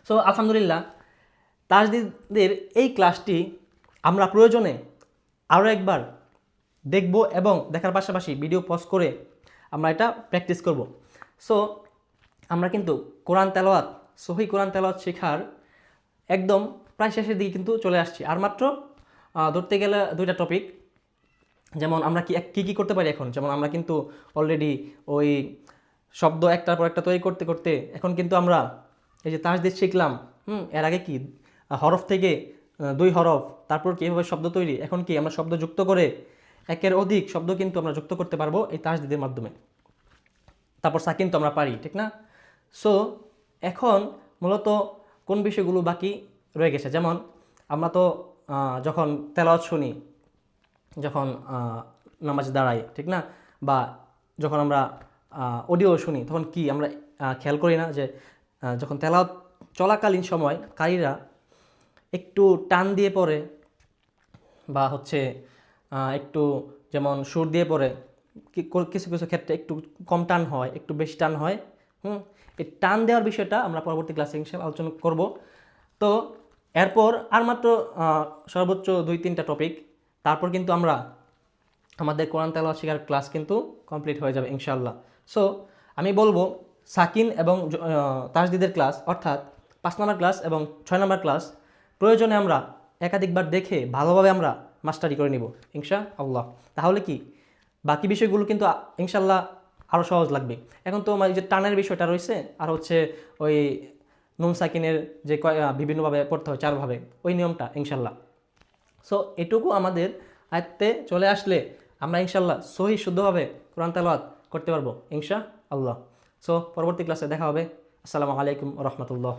সো আলহামদুলিল্লাহ, তাসদিদের এই ক্লাসটি আমরা প্রয়োজনে আরও একবার দেখব এবং দেখার পাশাপাশি ভিডিও পজ করে আমরা এটা প্র্যাকটিস করব। সো আমরা কিন্তু কোরআন তেলাওয়াত, সহি কোরআন তেলাওয়াত শেখার একদম প্রায় শেষের দিকে কিন্তু চলে আসছি। আর মাত্র ধরতে গেলে দুইটা টপিক। যেমন আমরা কি কি করতে পারি এখন, যেমন আমরা কিন্তু অলরেডি ওই শব্দ একটার পর একটা তৈরি করতে করতে এখন কিন্তু আমরা এই যে তাসদিদ শিখলাম। এর আগে কি হরফ থেকে দুই হরফ, তারপর কীভাবে শব্দ তৈরি, এখন কি আমরা শব্দ যুক্ত করে একের অধিক শব্দ কিন্তু আমরা যুক্ত করতে পারবো এই তাসদিদের মাধ্যমে। তারপর সাকিন তো আমরা পারি, ঠিক না? সো এখন মূলত কোন বিষয়গুলো বাকি রয়ে গেছে, যেমন আমরা তো যখন তেলাওয়াত শুনি, যখন নামাজে দাঁড়াই, ঠিক না, বা যখন আমরা অডিও শুনি, তখন কি আমরা খেয়াল করি না যে যখন তেলাওয়াত চলাকালীন সময় কারীরা একটু টান দিয়ে পড়ে বা হচ্ছে একটু যেমন সুর দিয়ে পড়ে, কিছু কিছু ক্ষেত্রে একটু কম টান হয়, একটু বেশি টান হয়। এই টান দেওয়ার বিষয়টা আমরা পরবর্তী ক্লাসে ইনশাআল্লাহ আলোচনা করব। তো এরপর আর মাত্র সর্বোচ্চ 2-3টা টপিক, তারপর কিন্তু আমরা আমাদের কোরআন তেলাওয়াত শেখার ক্লাস কিন্তু কমপ্লিট হয়ে যাবে ইনশাআল্লাহ। সো আমি বলবো সাকিন এবং তাসদিদের ক্লাস, অর্থাৎ 5 নম্বর ক্লাস এবং 6 নম্বর ক্লাস প্রয়োজনে আমরা একাধিকবার দেখে ভালোভাবে আমরা মাস্টারি করে নিব ইনশাআল্লাহ। তাহলে কি বাকি বিষয়গুলো কিন্তু ইনশাআল্লাহ আরও সহজ লাগবে। এখন তো যে টানের বিষয়টা রয়েছে, আর হচ্ছে ওই নুন সাকিনের যে বিভিন্নভাবে পড়তে হয়, 4ভাবে, ওই নিয়মটা ইনশাআল্লাহ। সো এটুকু আমাদের আয়ত্তে চলে আসলে আমরা ইনশাল্লাহ সহি শুদ্ধভাবে কোরআন তেলাওয়াত করতে পারবো ইনশা আল্লাহ। সো পরবর্তী ক্লাসে দেখা হবে। আসসালামু আলাইকুম রহমতুল্লাহ।